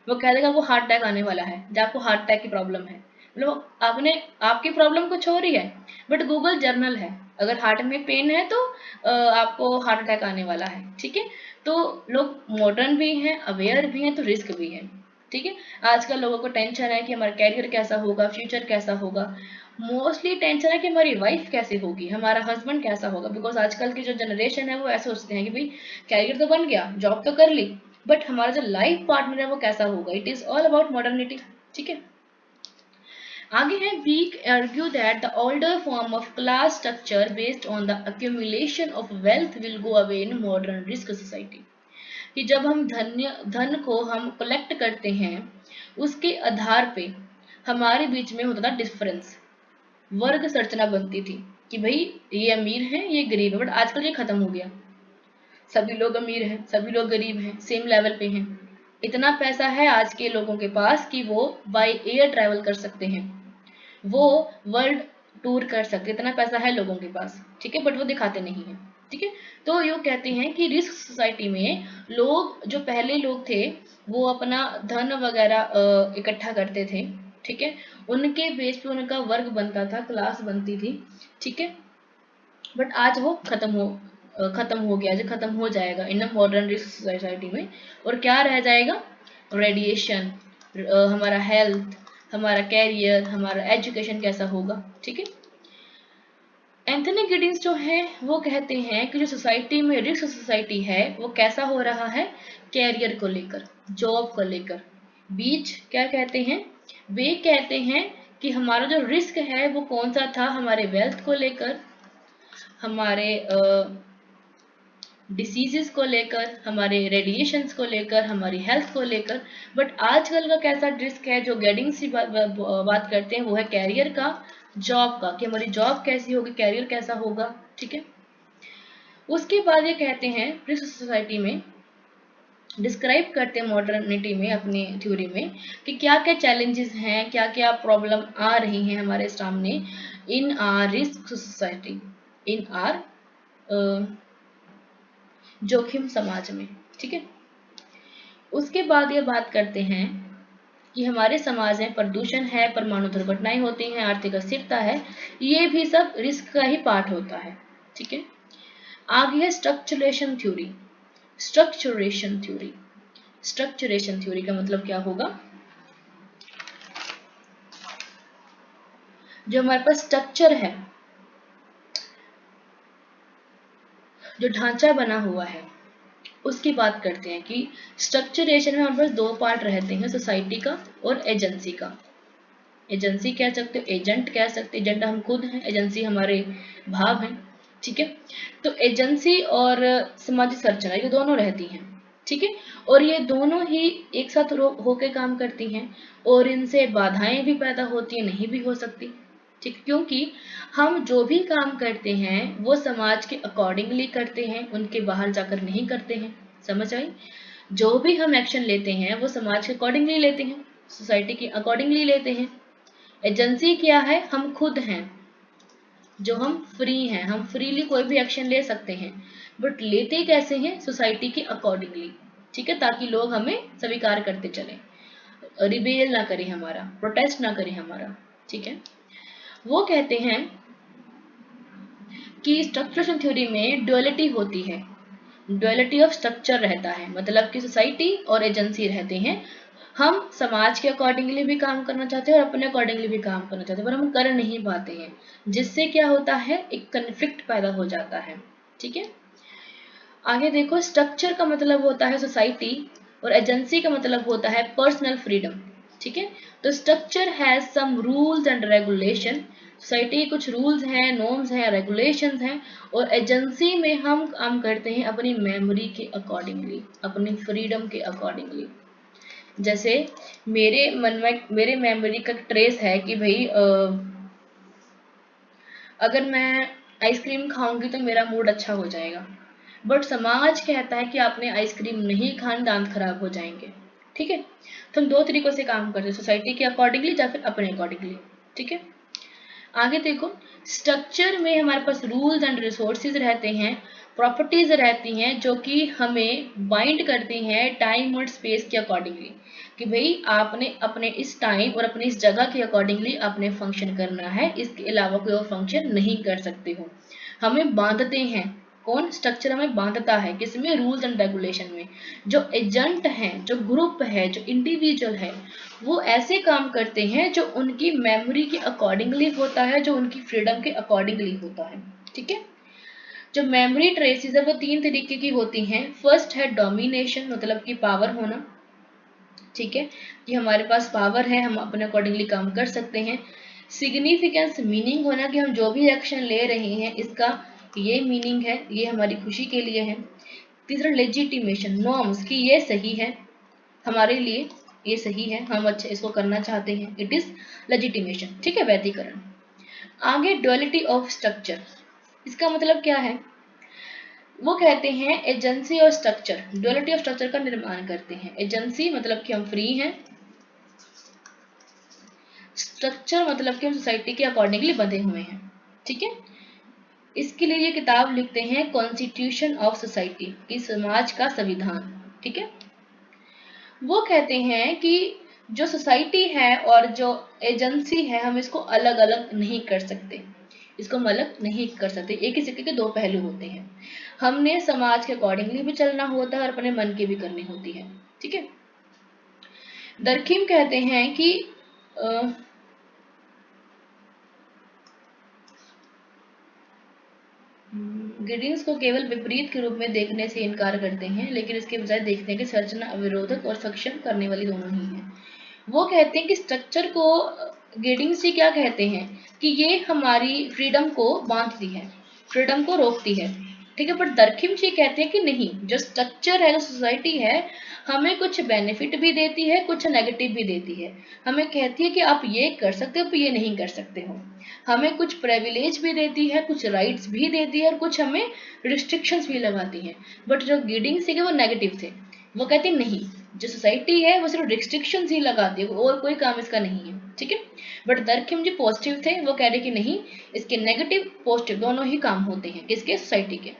Speaker 1: वो कह देगा वो हार्ट अटैक आने वाला है, जब आपको हार्ट अटैक की प्रॉब्लम है। मतलब आपने, आपकी प्रॉब्लम कुछ हो रही है, बट गूगल जर्नल है, अगर हार्ट में पेन है तो आपको हार्ट अटैक आने वाला है। ठीक है। तो लोग मॉडर्न भी हैं, अवेयर भी हैं, तो रिस्क भी है। ठीक है। आजकल लोगों को टेंशन है कि हमारा कैरियर कैसा होगा, फ्यूचर कैसा होगा। मोस्टली टेंशन है कि हमारी वाइफ कैसे होगी, हमारा हस्बैंड कैसा होगा, बिकॉज आजकल की जो जनरेशन है वो ऐसे सोचते हैं कि भाई कैरियर तो बन गया, जॉब तो कर ली, बट हमारा जो लाइफ पार्टनर है वो कैसा होगा। It is all about modernity. ठीक है। आगे है, we argue that the older form of class structure based on the accumulation of wealth will go away in modern risk society। कि जब हम धन को हम कलेक्ट करते हैं, उसके आधार पे हमारे बीच में होता था डिफरेंस, वर्ग संरचना बनती थी कि भाई ये अमीर है, ये गरीब है। बट आजकल ये खत्म हो गया, सभी लोग अमीर हैं, सभी लोग गरीब हैं, सेम लेवल पे हैं। इतना पैसा है आज के लोगों के पास कि वो बाय एयर ट्रैवल कर सकते हैं, वो वर्ल्ड टूर कर सकते, इतना पैसा है लोगों के पास। ठीक है। बट वो दिखाते नहीं है। ठीक है। तो ये कहते हैं कि रिस्क सोसाइटी में लोग, जो पहले लोग थे, वो अपना धन वगैरह इकट्ठा करते थे, ठीक है, उनके बेस पे उनका वर्ग बनता था, क्लास बनती थी, ठीक है। बट आज वो खत्म हो गया, जो खत्म हो जाएगा इन मॉडर्न रिस्क सोसाइटी में। और क्या रह जाएगा? रेडिएशन, हमारा हेल्थ, हमारा कैरियर, हमारा एजुकेशन कैसा होगा, ठीक है। एंथनी गिडिंस जो है वो कहते हैं कि जो सोसाइटी में रिस्क सोसाइटी है वो कैसा हो रहा है, कैरियर को लेकर, जॉब को लेकर। बीच क्या कहते हैं? वे कहते हैं कि हमारा जो रिस्क है वो कौन सा था, हमारे वेल्थ को लेकर, हमारे डिसीजेस को लेकर, हमारे रेडिएशंस को लेकर, हमारी हेल्थ को लेकर। बट आजकल का कैसा रिस्क है, जो गेडिंग सी बात करते हैं, वो है कैरियर का, जॉब का, कि हमारी जॉब कैसी होगी, कैरियर कैसा होगा, ठीक है। उसके बाद ये कहते हैं रिस्क सोसाइटी में डिस्क्राइब करते हैं मॉडर्निटी में, अपनी थ्योरी में, कि क्या क्या चैलेंजेस हैं, क्या क्या प्रॉब्लम आ रही हैं हमारे सामने इन are risk society, in are जोखिम समाज में, ठीक है। उसके बाद ये बात करते हैं कि हमारे समाज में प्रदूषण है, परमाणु दुर्घटनाएं होती हैं, आर्थिक अस्थिरता है, ये भी सब रिस्क का ही पार्ट होता है, ठीक है। आगे है स्ट्रक्चरेशन थ्योरी। स्ट्रक्चरेशन थ्योरी, स्ट्रक्चरेशन थ्योरी का मतलब क्या होगा? जो हमारे पास स्ट्रक्चर है, जो ढांचा बना हुआ है, उसकी बात करते हैं कि स्ट्रक्चरेशन में हमारे पास दो पार्ट रहते हैं, सोसाइटी का और एजेंसी का। एजेंसी कह सकते हो, एजेंट कह सकते, एजेंट हम खुद हैं, एजेंसी हमारे भाव हैं, ठीक है। तो एजेंसी और सामाजिक संरचना ये दोनों रहती हैं, ठीक है। और ये दोनों ही एक साथ होके काम करती हैं, और इनसे बाधाएं भी पैदा होती हैं, नहीं भी हो सकती, ठीक। क्योंकि हम जो भी काम करते हैं वो समाज के अकॉर्डिंगली करते हैं, उनके बाहर जाकर नहीं करते हैं, समझ आई? जो भी हम एक्शन लेते हैं वो समाज के अकॉर्डिंगली लेते हैं, सोसाइटी के अकॉर्डिंगली लेते हैं। एजेंसी क्या है? हम खुद हैं, जो हम फ्री हैं, हम फ्रीली कोई भी एक्शन ले सकते हैं, बट लेते कैसे हैं? सोसाइटी के अकॉर्डिंगली, ठीक है, ताकि लोग हमें स्वीकार करते चलें, रिबेल ना करें हमारा, प्रोटेस्ट ना करें हमारा, ठीक है। वो कहते हैं कि स्ट्रक्चरल थ्योरी में ड्युअलिटी होती है, ड्युअलिटी ऑफ स्ट्रक्चर रहता है, मतलब कि सोसाइटी और एजेंसी रहते हैं। हम समाज के अकॉर्डिंगली भी काम करना चाहते हैं और अपने अकॉर्डिंगली भी काम करना चाहते हैं, पर हम कर नहीं पाते हैं, जिससे क्या होता है, एक कन्फ्लिक्ट पैदा हो जाता है, ठीक है। आगे देखो, स्ट्रक्चर का मतलब होता है सोसाइटी और एजेंसी का मतलब होता है पर्सनल फ्रीडम, ठीक है। तो structure has some rules and regulation, society के कुछ रूल्स हैं, नॉर्म्स हैं, रेगुलेशंस हैं, और एजेंसी में हम काम करते हैं अपनी मेमोरी के अकॉर्डिंगली, अपनी फ्रीडम के अकॉर्डिंगली। जैसे मेरे मन में, मेरे मेमोरी का ट्रेस है कि भाई अगर मैं आइसक्रीम खाऊंगी तो मेरा मूड अच्छा हो जाएगा, बट समाज कहता है कि आपने आइसक्रीम नहीं खानी, दांत खराब हो जाएंगे, ठीक है। तो हम दो तरीकों से काम करते हैं, सोसाइटी के अकॉर्डिंगली या फिर अपने अकॉर्डिंगली, ठीक है। आगे देखो, स्ट्रक्चर में हमारे पास रूल्स एंड रिसोर्सेज रहते हैं, प्रॉपर्टीज रहती हैं जो कि हमें बाइंड करती हैं टाइम और स्पेस के अकॉर्डिंगली, कि भाई आपने अपने इस टाइम और अपनी इस जगह के अकॉर्डिंगली आपने फंक्शन करना है, इसके अलावा कोई और फंक्शन नहीं कर सकते हो। हमें बांधते हैं, कौन? स्ट्रक्चर हमें बांधता है, किसमें? रूल्स एंड रेगुलेशन में। जो एजेंट हैं, जो ग्रुप है, जो इंडिविजुअल है, वो ऐसे काम करते हैं जो उनकी मेमोरी के अकॉर्डिंगली होता है, जो उनकी फ्रीडम के अकॉर्डिंगली होता है, ठीक है। जो मेमोरी ट्रेसेस है वो तीन तरीके की होती हैं। फर्स्ट है डोमिनेशन, मतलब कि पावर होना, ठीक है, कि हमारे पास पावर है, हम अपने अकॉर्डिंगली काम कर सकते हैं। सिग्निफिकेंस, मीनिंग होना, कि हम जो भी एक्शन ले रहे हैं इसका ये मीनिंग है, ये हमारी खुशी के लिए है। तीसरा लेजिटिमेशन, नॉर्म्स, कि ये सही है हमारे लिए, ये सही है, हम अच्छा इसको करना चाहते हैं, इट इज लेजिटिमेशन, ठीक है, वैधीकरण। आगे ड्युअलिटी ऑफ स्ट्रक्चर, इसका मतलब क्या है? वो कहते हैं एजेंसी और स्ट्रक्चर ड्युअलिटी ऑफ स्ट्रक्चर का निर्माण करते हैं। एजेंसी मतलब कि हम फ्री हैं, स्ट्रक्चर मतलब कि हम सोसाइटी के अकॉर्डिंगली बंधे हुए हैं, ठीक है। इसके लिए ये किताब लिखते हैं कॉन्स्टिट्यूशन ऑफ सोसाइटी, की समाज का संविधान। ठीक है, वो कहते हैं कि जो सोसाइटी है और जो एजेंसी है हम इसको अलग अलग नहीं कर सकते, इसको हम अलग नहीं कर सकते, एक ही सिक्के के दो पहलू होते हैं। हमने समाज के अकॉर्डिंगली भी चलना होता है और अपने मन की भी करनी होती है। ठीक है, दरखिम कहते हैं कि गिडिंग्स को केवल विपरीत के रूप में देखने से इनकार करते हैं, लेकिन इसके बजाय देखते हैं कि संरचना अविरोधक और सक्षम करने वाली दोनों ही है। वो कहते हैं कि स्ट्रक्चर को, गिडिंग्स जी क्या कहते हैं कि ये हमारी फ्रीडम को बांधती है, फ्रीडम को रोकती है। ठीक है, पर दरखिम जी कहते हैं कि नहीं, जो स्ट्रक्चर है, जो सोसाइटी है, हमें कुछ बेनिफिट भी देती है, कुछ नेगेटिव भी देती है। हमें कहती है कि आप ये कर सकते हो, आप ये नहीं कर सकते हो। हमें कुछ प्रिविलेज भी देती है, कुछ राइट्स भी देती है और कुछ हमें रिस्ट्रिक्शंस भी लगाती है। बट जो गिडिंग्स थे वो नेगेटिव थे, वो कहते नहीं, जो सोसाइटी है वो सिर्फ रिस्ट्रिक्शंस ही लगाती है और कोई काम इसका नहीं है। ठीक है, बट दरखिम जी पॉजिटिव थे, वो कह रहे कि नहीं, इसके नेगेटिव पॉजिटिव दोनों ही काम होते हैं, किसके, सोसाइटी के।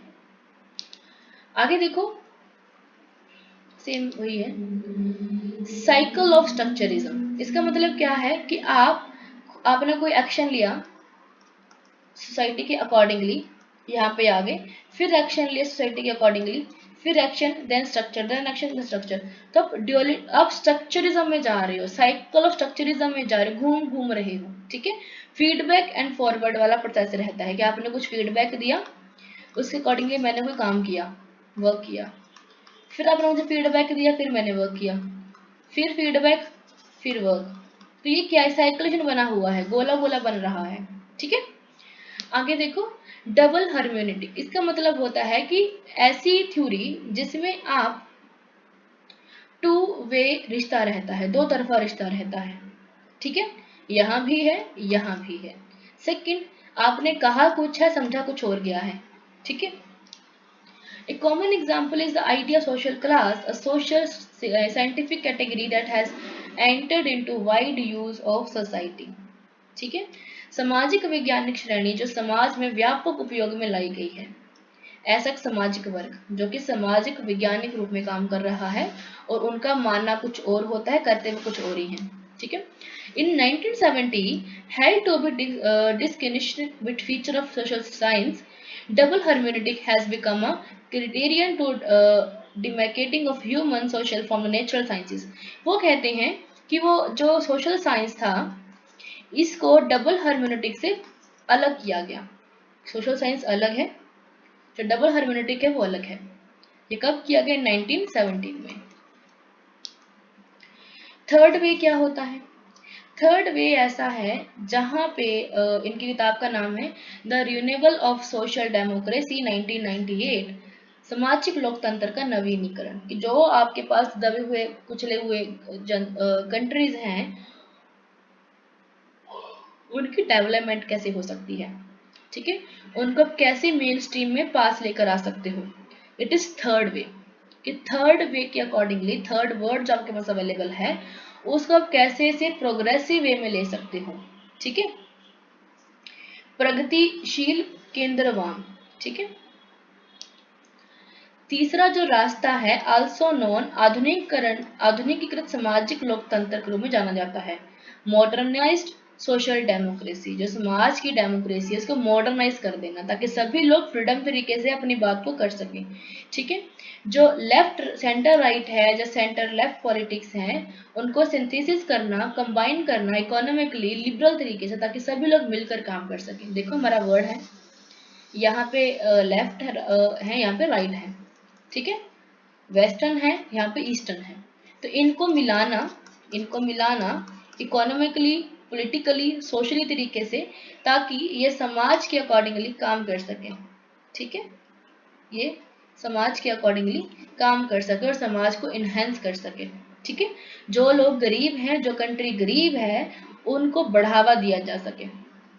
Speaker 1: आगे देखो, सेम वही है, साइकिल ऑफ स्ट्रक्चरिज्म। इसका मतलब क्या है कि आपने कोई एक्शन लिया सोसाइटी के अकॉर्डिंगली, यहाँ पे आ गए, फिर एक्शन लिया सोसाइटी के अकॉर्डिंगली, फिर action, then structure, then action, then structure. तो आप स्ट्रक्चरिज्म में जा रहे हो, साइकिल ऑफ स्ट्रक्चरिज्म में जा रहे हो, घूम घूम रहे हो। ठीक है, फीडबैक एंड फॉरवर्ड वाला प्रोसेस रहता है कि आपने कुछ फीडबैक दिया, उसके अकॉर्डिंगली मैंने कोई काम किया, वर्क किया, फिर आपने मुझे फीडबैक दिया, फिर मैंने वर्क किया, फिर फीडबैक, फिर वर्क। तो ये क्या है, साइकिलेशन बना हुआ है, गोला गोला बन रहा है। ठीक है, आगे देखो, डबल हार्मोनिटिक। इसका मतलब होता है कि ऐसी थ्योरी जिसमें आप टू वे रिश्ता रहता है, दो तरफा रिश्ता रहता है। ठीक है, यहां भी है, यहां भी है। सेकंड, आपने कहा कुछ है, समझा कुछ और गया है। ठीक है, a common example is the idea social class, a social scientific category that has entered into wide use of society। ठीक है, सामाजिक वैज्ञानिक श्रेणी जो समाज में व्यापक उपयोग में लाई गई है। ऐसा सामाजिक वर्ग जो कि सामाजिक वैज्ञानिक रूप में काम कर रहा है और उनका मानना कुछ और होता है, करते हुए कुछ और ही है। ठीक है, in 1970 held to be distinguished with feature of social science, double hermeneutic has become a criterion to demarcating of human social from the natural sciences। वो कहते हैं कि वो जो सोशल साइंस था इसको डबल हर्मेनेटिक से अलग किया गया। सोशल साइंस अलग है, जो डबल हर्मेनेटिक है वो अलग है। ये कब किया गया, 1917 में। थर्ड वे क्या होता है, थर्ड वे ऐसा है जहां पे इनकी किताब का नाम है the renewal of social democracy 1998, सामाजिक लोकतंत्र का नवीनीकरण। कि जो आपके पास दबे हुए कुचले हुए कंट्रीज हैं उनकी डेवलपमेंट कैसे हो सकती है। ठीक है, उनको कैसे मेन स्ट्रीम में पास लेकर आ सकते हो। इट इज थर्ड वे, कि थर्ड वे के अकॉर्डिंगली, थर्ड वर्ड जो आपके पास अवेलेबल है उसको आप कैसे से प्रोग्रेसिव वे में ले सकते हो। ठीक है, प्रगतिशील केंद्रवान। ठीक है, तीसरा जो रास्ता है आल्सो नोन आधुनिकीकृत सामाजिक लोकतंत्र के रूप में जाना जाता है। मॉडर्नाइज्ड सोशल डेमोक्रेसी, जो समाज की डेमोक्रेसी है उसको मॉडर्नाइज कर देना ताकि सभी लोग फ्रीडम तरीके से अपनी बात को कर सकें। ठीक है, जो लेफ्ट सेंटर राइट है, जो सेंटर लेफ्ट पॉलिटिक्स है, उनको सिंथेसिस करना, कंबाइन करना इकोनॉमिकली लिबरल तरीके से ताकि सभी लोग मिलकर काम कर सकें। देखो हमारा वर्ड है, यहाँ पे लेफ्ट है, यहाँ पे राइट है। ठीक है, वेस्टर्न है, यहाँ पे ईस्टर्न है। तो इनको मिलाना इकोनॉमिकली, पॉलिटिकली, सोशली तरीके से, ताकि ये समाज के अकॉर्डिंगली काम कर सके। ठीक है, ये समाज के अकॉर्डिंगली काम कर सके और समाज को इन्हेंस कर सके। ठीक है, जो लोग गरीब हैं, जो कंट्री गरीब है, उनको बढ़ावा दिया जा सके।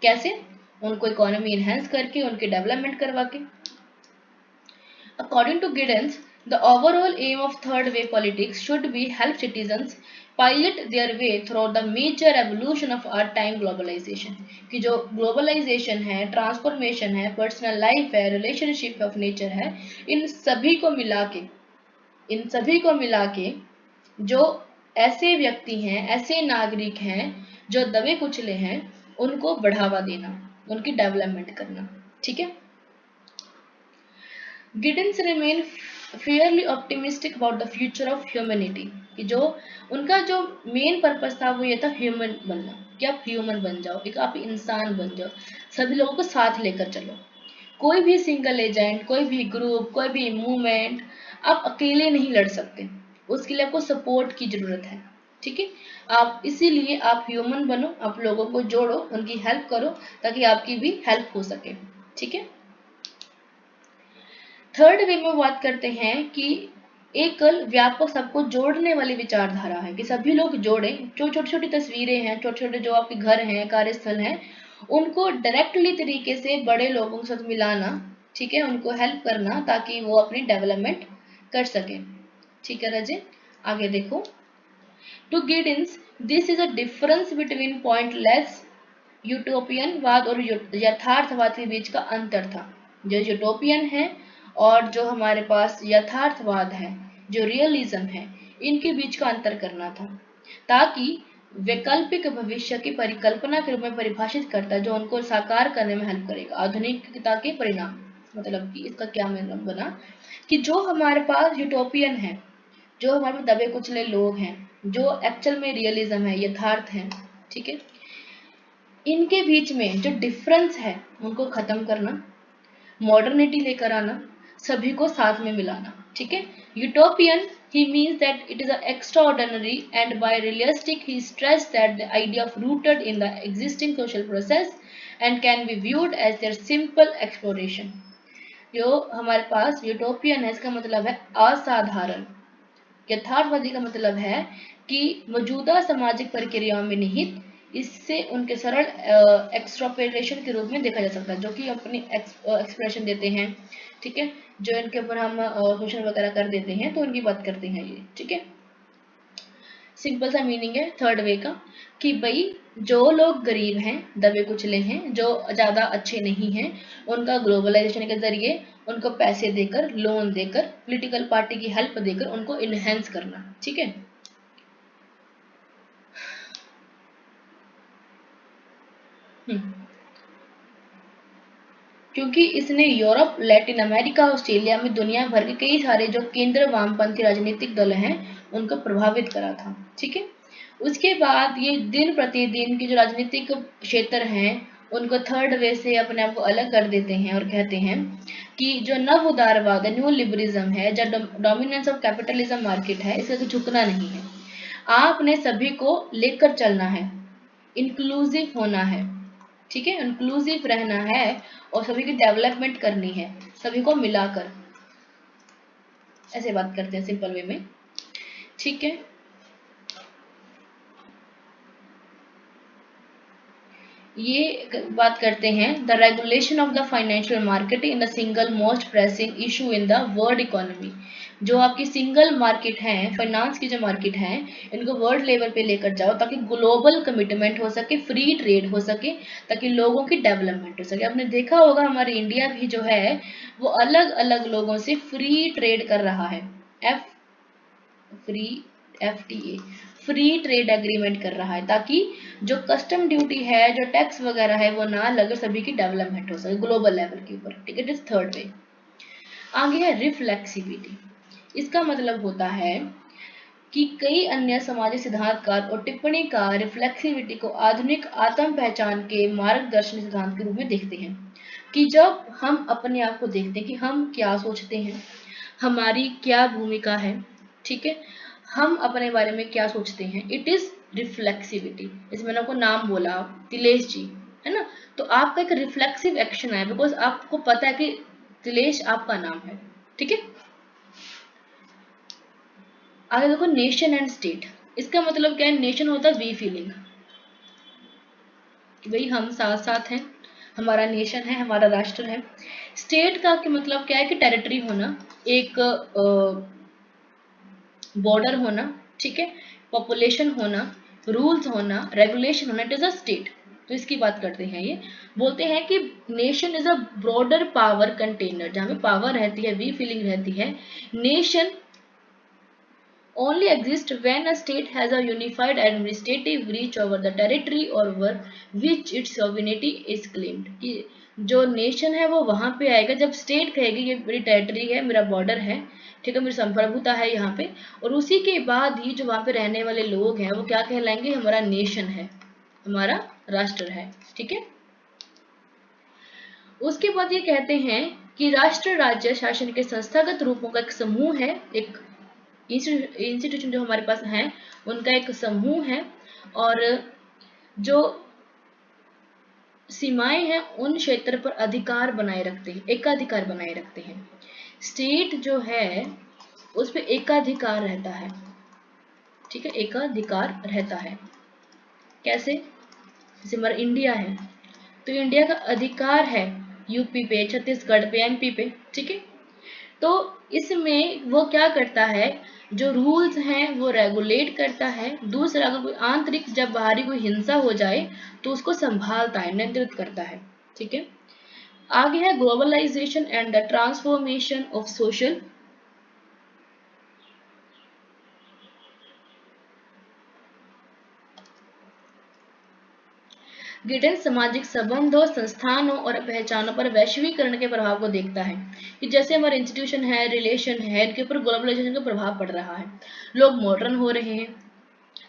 Speaker 1: कैसे, उनको इकोनॉमी इन्हेंस करके, उनकी डेवलपमेंट करवा के। According to Giddens, the overall aim of third wave politics should be help citizens pilot their way through the major evolution of our time globalization, कि जो ग्लोबलाइजेशन है, ट्रांसफॉर्मेशन है, पर्सनल लाइफ है, relationship of nature है, इन सभी को मिला के जो ऐसे व्यक्ति हैं, ऐसे नागरिक हैं जो दबे कुचले हैं, उनको बढ़ावा देना, उनकी डेवलपमेंट करना। ठीक है। Giddens remain Fairlie optimistic about the future of humanity, कि जो उनका जो मेन पर्पस था वो ये था ह्यूमन बनना, कि आप ह्यूमन बन जाओ, एक आप इंसान बन जाओ, सभी लोगों को साथ लेकर चलो। कोई भी सिंगल एजेंट, कोई भी ग्रुप, कोई भी मूवमेंट आप अकेले नहीं लड़ सकते, उसके लिए आपको सपोर्ट की जरूरत है। ठीक है। आप इसीलिए आप ह्यूमन बनो, आप लोगों को जोड़ो, उनकी हेल्प करो ताकि आपकी भी हेल्प हो सके। ठीक है। थर्ड वे में बात करते हैं कि एकल व्यापक सबको जोड़ने वाली विचारधारा है, कि सभी लोग जोड़े, जो छोटी छोटी तस्वीरें हैं, छोटे छोटे जो आपके घर हैं, कार्यस्थल हैं, उनको डायरेक्टली तरीके से बड़े लोगों के साथ मिलाना। ठीक है। उनको हेल्प करना ताकि वो अपनी डेवलपमेंट कर सके। ठीक है राजे, आगे देखो। To Giddens this is a difference between pointless utopian वाद और यथार्थवाद के बीच का अंतर था। जो यूटोपियन है और जो हमारे पास यथार्थवाद है, जो रियलिज्म है, इनके बीच का अंतर करना था, ताकि वैकल्पिक भविष्य की परिकल्पना के रूप में परिभाषित करता, जो उनको साकार करने में हेल्प करेगा। आधुनिकता के परिणाम, मतलब कि इसका क्या मतलब बना कि जो हमारे पास यूटोपियन है, जो हमारे दबे कुचले लोग हैं, जो एक्चुअल में रियलिज्म है, यथार्थ है, ठीक है, इनके बीच में जो डिफरेंस है उनको खत्म करना, मॉडर्निटी लेकर आना, सभी को साथ में मिलाना। ठीक है। Utopian he means that it is a extraordinary, and by realistic he stressed that the idea of rooted in the existing social process and can be viewed as their simple exploration। जो हमारे पास utopian है, इसका मतलब है असाधारण। यथार्थवादी का मतलब है कि मौजूदा सामाजिक प्रक्रियाओं में निहित, इससे उनके सरल एक्सट्रापोलेशन के रूप में देखा जा सकता है, जो कि अपनी एक्सप्रेशन देते हैं। ठीक है। जो इनके ऊपर हम क्वेश्चन वगैरह कर देते हैं तो उनकी बात करते हैं ये। ठीक है। सिंपल सा मीनिंग है थर्ड वे का कि भाई जो लोग गरीब हैं, दबे कुचले हैं, जो ज़्यादा अच्छे नहीं हैं, उनका ग्लोबलाइजेशन के जरिए उनको पैसे देकर, लोन देकर, पॉलिटिकल पार्टी की हेल्प देकर उनको इनहेंस करना। ठीक है। क्योंकि इसने यूरोप, लैटिन अमेरिका, ऑस्ट्रेलिया में दुनिया भर के कई सारे जो केंद्र वामपंथी राजनीतिक दल हैं उनको प्रभावित करा था। ठीक है। उसके बाद ये दिन प्रतिदिन के जो राजनीतिक क्षेत्र हैं उनको थर्ड वे से अपने आप को अलग कर देते हैं और कहते हैं कि जो नव उदारवाद है, न्यू लिबरलिज्म है, जो डोमिनेंस ऑफ कैपिटलिज्म मार्केट है, इससे झुकना नहीं है। आपने सभी को लेकर चलना है, इंक्लूसिव होना है। ठीक है। इंक्लूसिव रहना है और सभी की डेवलपमेंट करनी है, सभी को मिलाकर, ऐसे बात करते हैं सिंपल वे में। ठीक है। ये बात करते हैं the regulation of the financial market in the single most pressing issue in the world economy. जो आपकी सिंगल मार्केट है, फाइनेंस की जो मार्केट है, इनको वर्ल्ड लेवल पे लेकर जाओ ताकि ग्लोबल कमिटमेंट हो सके, फ्री ट्रेड हो सके, ताकि लोगों की डेवलपमेंट हो सके। आपने देखा होगा हमारे इंडिया भी जो है वो अलग अलग लोगों से फ्री ट्रेड कर रहा है, FTA, फ्री ट्रेड एग्रीमेंट कर रहा है, ताकि जो कस्टम ड्यूटी है, जो टैक्स वगैरह है, वो ना लगे, सभी की डेवलपमेंट हो सके ग्लोबल लेवल के ऊपर। ठीक है। This third way. आगे है रिफ्लेक्सिविटी। इसका मतलब होता है कि कई अन्य सामाजिक सिद्धांतकार और टिप्पणीकार रिफ्लेक्सिविटी को आधुनिक आत्म पहचान के मार्गदर्शन सिद्धांत के रूप में देखते हैं, कि जब हम अपने आप को देखते हैं कि हम क्या सोचते हैं, हमारी क्या भूमिका है, ठीक है, हम अपने बारे में क्या सोचते हैं, इट इज रिफ्लेक्सिविटी। जैसे मैंने आपको नाम बोला तिलेश जी, है ना, तो आपका एक रिफ्लेक्सिव एक्शन है, बिकॉज आपको पता है कि तिलेश आपका नाम है। ठीक है। आगे देखो नेशन एंड स्टेट। इसका मतलब क्या है? नेशन होता है वी फीलिंग, कि भाई हम साथ साथ हैं, हमारा नेशन है, हमारा राष्ट्र है। स्टेट का मतलब क्या है? कि टेरिटरी होना, एक बॉर्डर होना, ठीक है, पॉपुलेशन होना, रूल्स होना, रेगुलेशन होना, इट इज अ स्टेट। तो इसकी बात करते हैं। ये बोलते हैं कि nation is a broader power container, जहाँ पे पावर रहती है, वी फीलिंग रहती है। Nation only exist when a state has a unified administrative reach over the territory over which its sovereignty is claimed। कि जो नेशन है वो वहां पे आएगा जब स्टेट कहेगी ये मेरी टेरिटरी है, मेरा बॉर्डर है, ठीक है, मेरी संप्रभुता है यहाँ पे, और उसी के बाद ही जो वहां पे रहने वाले लोग हैं वो क्या कहलाएंगे, हमारा नेशन है, हमारा राष्ट्र है। ठीक है। उसके बाद ये कहते हैं कि राष्ट्र राज्य शासन के संस्थागत रूपों का एक समूह है, एक इंस्टीट्यूशन जो हमारे पास है उनका एक समूह है, और जो सीमाएं हैं उन क्षेत्र पर अधिकार बनाए रखते हैं, एकाधिकार बनाए रखते हैं। स्टेट जो है उस पर एकाधिकार रहता है। ठीक है, एकाधिकार रहता है। कैसे? जैसे हमारा इंडिया है तो इंडिया का अधिकार है यूपी पे, छत्तीसगढ़ पे, एमपी पे। ठीक है। तो इसमें वो क्या करता है, जो रूल्स हैं वो रेगुलेट करता है। दूसरा, अगर कोई आंतरिक जब बाहरी कोई हिंसा हो जाए तो उसको संभालता है, नियंत्रित करता है। ठीक है। आगे है globalization and the transformation of social Giddens सामाजिक संबंधों, संस्थानों और पहचानों पर वैश्वीकरण के प्रभाव को देखता है कि जैसे हमारे इंस्टीट्यूशन है, रिलेशन है, इनके ऊपर ग्लोबलाइजेशन का प्रभाव पड़ रहा है। लोग मॉडर्न हो रहे हैं,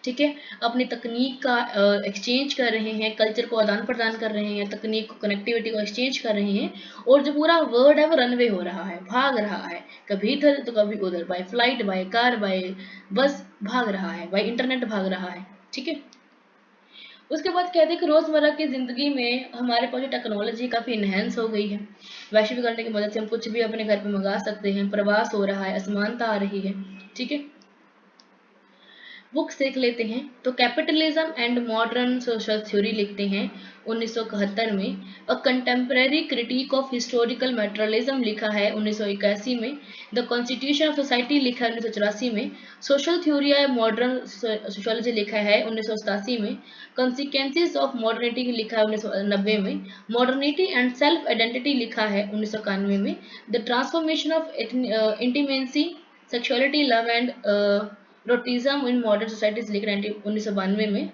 Speaker 1: ठीक है, अपनी तकनीक का एक्सचेंज कर रहे हैं, कल्चर को आदान प्रदान कर रहे हैं, तकनीक को, कनेक्टिविटी को एक्सचेंज कर रहे हैं, और जो पूरा वर्ल्ड है वो रनवे हो रहा है, भाग रहा है, कभी इधर तो कभी उधर, by flight, by car, by bus भाग रहा है, बाय इंटरनेट भाग रहा है। ठीक है। उसके बाद कहते हैं कि रोजमर्रा की जिंदगी में हमारे पास टेक्नोलॉजी काफी इनहेंस हो गई है। वैश्वीकरण की मदद से हम कुछ भी अपने घर पे मंगा सकते हैं, प्रवास हो रहा है, असमानता आ रही है। ठीक है। बुक देख लेते हैं तो capitalism and modern social theory लिखते हैं 1971 में। A contemporary critic of historical materialism लिखा है 1981 में। द कॉन्स्टिट्यूशन ऑफ सोसाइटी लिखा है 1984 में। सोशल थ्योरी या मॉडर्न सोशोलॉजी लिखा है 1987 में। कॉन्सिक्वेंसेस ऑफ मॉडर्निटी लिखा है 1990 में। मॉडर्निटी एंड सेल्फ आइडेंटिटी लिखा है 1991 में। The transformation of intimacy, sexuality, love and eroticism in modern societies लिखा है 1992 में।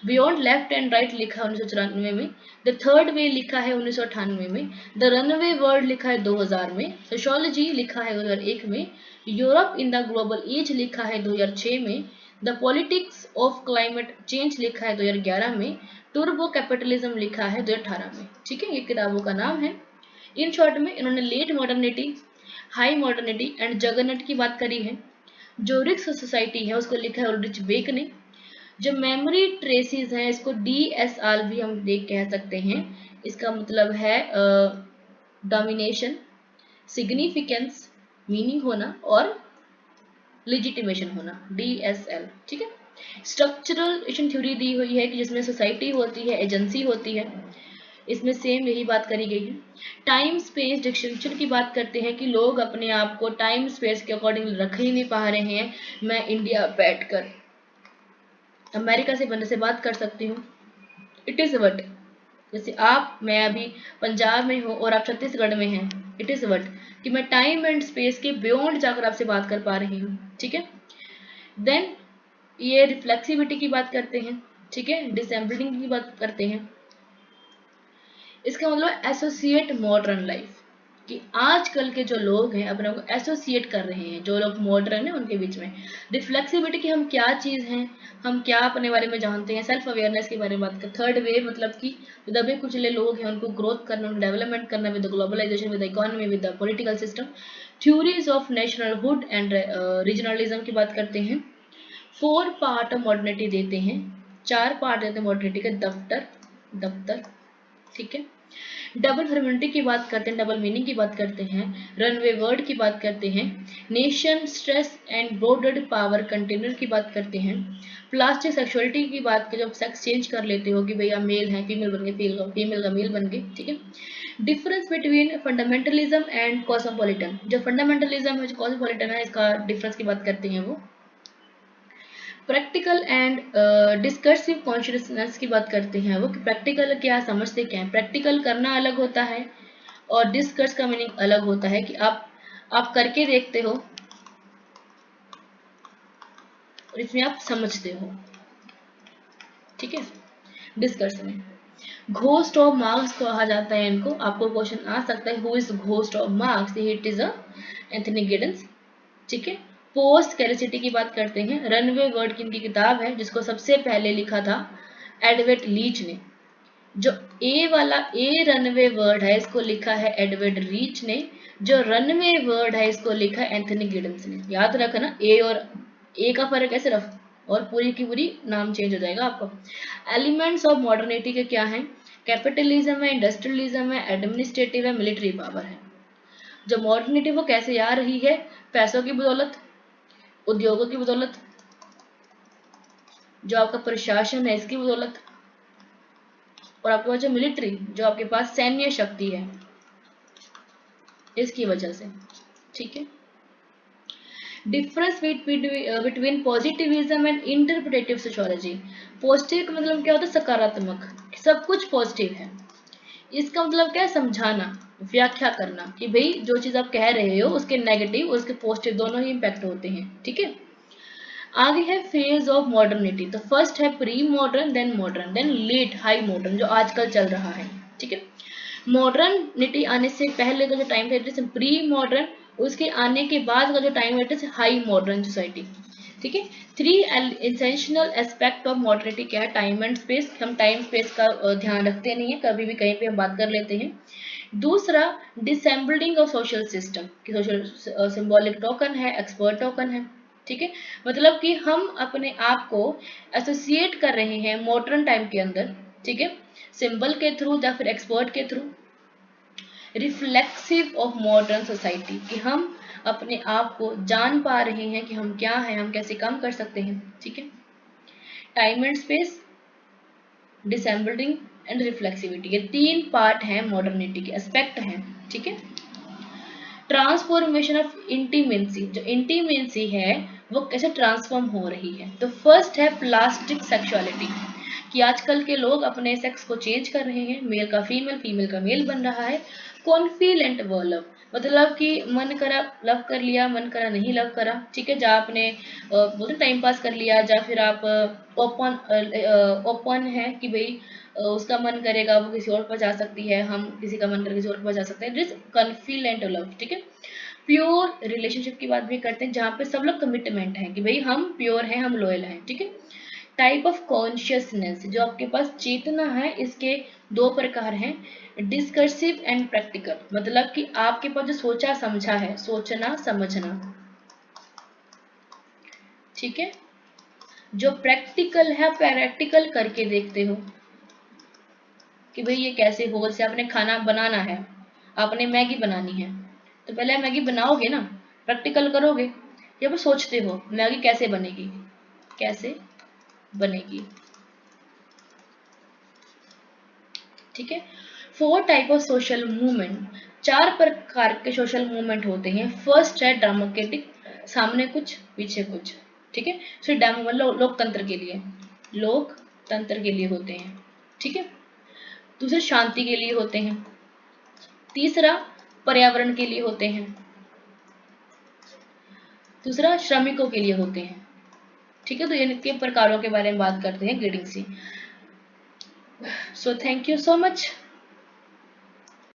Speaker 1: बियॉन्ड लेफ्ट एंड राइट लिखा है 1994 में। द थर्ड वे लिखा है 1998 में। द रनवे वर्ल्ड लिखा है 2000 में। सोशियोलॉजी लिखा है 2001 में। Europe in the global age लिखा है 2006 में। The politics of climate change लिखा है 2011 में। टर्बो कैपिटलिज्म लिखा है 2018 में। ठीक है, ये किताबों का नाम है। इन शॉर्ट में इन्होंने late modernity, high modernity and juggernaut की बात करी है। जो रिक्स सोसाइटी है उसको लिखा है ओल्ड्रिच बेक ने। जो मेमोरी ट्रेसेस हैं इसको DSR भी हम देख कह सकते हैं। इसका मतलब है डोमिनेशन, सिग्निफिकेंस, मीनिंग होना, और लेजिटिमेशन होना, DSL। ठीक है। स्ट्रक्चरल थ्योरी दी हुई है कि जिसमें सोसाइटी होती है, एजेंसी होती है, इसमें सेम यही बात करी गई है। टाइम स्पेस डिस्टिंक्शन की बात करते हैं कि लोग अपने आप को टाइम स्पेस के अकॉर्डिंग रख ही नहीं पा रहे हैं। मैं इंडिया बैठकर अमेरिका से बंदे से बात कर सकती हूँ, इट इज वट। जैसे आप, मैं अभी पंजाब में हूँ और आप छत्तीसगढ़ में हैं, इट इज वट कि मैं टाइम एंड स्पेस के बियॉन्ड जाकर आपसे बात कर पा रही हूँ। ठीक है। देन ये रिफ्लेक्सिविटी की बात करते हैं। ठीक है। डिसेंबलिंग की बात करते हैं। इसका मतलब एसोसिएट मॉडर्न लाइफ, कि आजकल के जो लोग हैं अपने को एसोसिएट कर रहे हैं, जो लोग मॉडर्न है उनके बीच में। रिफ्लेक्सिविटी की हम क्या चीज़ हैं, हम क्या अपने बारे में जानते हैं, सेल्फ अवेयरनेस के बारे में बात कर। थर्ड वे मतलब कि दबे कुचले लोग हैं उनको ग्रोथ करना, उनको डेवलपमेंट करना with globalization, with economy, with the political system. Theories of nationhood and regionalism की बात करते हैं। 4 पार्ट ऑफ मॉडर्निटी देते हैं, 4 पार्ट देते हैं मॉडर्निटी के। दफ्तर, दफ्तर, ठीक है। डबल फ्रेगमेंटी की बात करते हैं, डबल मीनिंग की बात करते हैं। रनवे वर्ड की बात करते हैं। Nation, states and bordered power container की बात करते हैं। प्लास्टिक सेक्सुअलिटी की बात कर, जब सेक्स चेंज कर लेते हो कि भैया मेल है, फीमेल बन गए, फीमेल का मेल बन गए। ठीक है। Difference between fundamentalism and cosmopolitan, जो फंडामेंटलिज्म है, जो कॉस्मोपॉलिटन है, इसका डिफरेंस की बात करते हैं वो। प्रैक्टिकल एंड डिस्कर्सिव कॉन्शियसनेस की बात करते हैं वो, प्रैक्टिकल क्या समझते क्या है। प्रैक्टिकल करना अलग होता है और डिस्कर्स का मीनिंग अलग होता है कि आप करके देखते हो और इसमें आप समझते हो, ठीक है। डिस्कर्स में घोस्ट ऑफ मार्क्स कहा जाता है इनको। आपको क्वेश्चन आ सकता है who is ghost of marks, it is Anthony Giddens, ठीक है। पोस्ट कैरिसिटी की बात करते हैं। रनवे वर्ड की इनकी किताब है जिसको सबसे पहले लिखा था एडवर्ड लीच ने। जो ए वाला ए रनवे वर्ड है इसको लिखा है एडवर्ड रीच ने। जो रनवे वर्ड है इसको लिखा है एंथनी गिडेंस ने। याद रखना ए और ए का फर्क है सिर्फ, और पूरी की पूरी नाम चेंज हो जाएगा आपका। एलिमेंट्स ऑफ मॉडर्निटी के क्या है? कैपिटलिज्म है, इंडस्ट्रियलिज्म है, एडमिनिस्ट्रेटिव है, मिलिट्री पावर है। जो मॉडर्निटी वो कैसे आ रही है? पैसों की बदौलत, उद्योगों की बदौलत, जो आपका प्रशासन है इसकी बदौलत, और आपके पास जो मिलिट्री, जो आपके पास सैन्य शक्ति है, इसकी वजह से, ठीक है। Difference between positivism and interpretive sociology. Positive का मतलब क्या होता है? सकारात्मक, सब कुछ पॉजिटिव है। इसका मतलब क्या है? समझाना, व्याख्या करना कि भाई जो चीज आप कह रहे हो उसके नेगेटिव और उसके पॉजिटिव दोनों ही इंपैक्ट होते हैं, ठीक है। आगे है फेज ऑफ मॉडर्निटी। तो फर्स्ट है pre modern, then late high modern, जो आजकल चल रहा है, ठीक है। मॉडर्निटी आने से पहले का जो टाइम था इट इज प्री मॉडर्न, उसके आने के बाद का जो टाइम है it is high modern society, ठीक है। Three essential aspect of modernity क्या है? Time and space. हम टाइम स्पेस का ध्यान रखते नहीं है, कभी भी कहीं पे हम बात कर लेते हैं। दूसरा डिसेंबलिंग ऑफ सोशल सिस्टम, कि सोशल सिंबॉलिक टोकन है, एक्सपर्ट टोकन है, ठीक है। मतलब कि हम अपने आप को एसोसिएट कर रहे हैं मॉडर्न टाइम के अंदर, ठीक है, सिंबल के थ्रू या फिर एक्सपर्ट के through. Reflexive of modern society, कि हम अपने आप को जान पा रहे हैं कि हम क्या हैं, हम कैसे काम कर सकते हैं, ठीक है। Time and space, disembedding and reflexivity, ये तीन पार्ट हैं मॉडर्निटी के, एस्पेक्ट हैं, ठीक है। ट्रांसफॉर्मेशन ऑफ इंटीमेंसी, जो इंटीमेंसी है वो कैसे ट्रांसफॉर्म हो रही है। तो फर्स्ट है प्लास्टिक सेक्सुअलिटी, कि आजकल के लोग अपने सेक्स को चेंज कर रहे हैं, मेल का फीमेल, फीमेल का मेल बन रहा है। कॉन्फिडेंट लव, मतलब कि मन करा लव कर लिया, मन करा नहीं लव करा, ठीक है। जहाँ आपने बोलते टाइम पास कर लिया, या फिर आप ओपन है कि भाई उसका मन करेगा वो किसी और पर जा सकती है, हम किसी का मन कर किसी और पर जा सकते हैं। दिस कॉन्फिडेंट लव, ठीक है। प्योर रिलेशनशिप की बात भी करते हैं जहाँ पे सब लोग कमिटमेंट है कि भाई हम प्योर हैं, हम लॉयल हैं, ठीक है। टाइप ऑफ कॉन्शियसनेस, जो आपके पास चेतना है, इसके दो प्रकार हैं, डिस्कर्सिव एंड प्रैक्टिकल। मतलब कि आपके पास जो सोचा समझा है, सोचना समझना, ठीक है। जो प्रैक्टिकल है, प्रैक्टिकल करके देखते हो कि भाई ये कैसे होगा। जैसे आपने खाना बनाना है, आपने मैगी बनानी है, तो पहले आप मैगी बनाओगे ना, प्रैक्टिकल करोगे, या फिर सोचते हो मैगी कैसे बनेगी, कैसे बनेगी, ठीक है। Four type of social movement, चार प्रकार के सोशल मूवमेंट होते हैं। फर्स्ट है डेमोक्रेटिक, सामने कुछ पीछे कुछ, ठीक है। फिर डेमो मतलब लोकतंत्र के लिए, लोकतंत्र के लिए होते हैं, ठीक है। दूसरे शांति के लिए होते हैं। तीसरा पर्यावरण के लिए होते हैं। दूसरा श्रमिकों के लिए होते हैं, ठीक है। तो इनके प्रकारों के बारे में बात करते हैं ग्रेडिंग से। So thank you so much.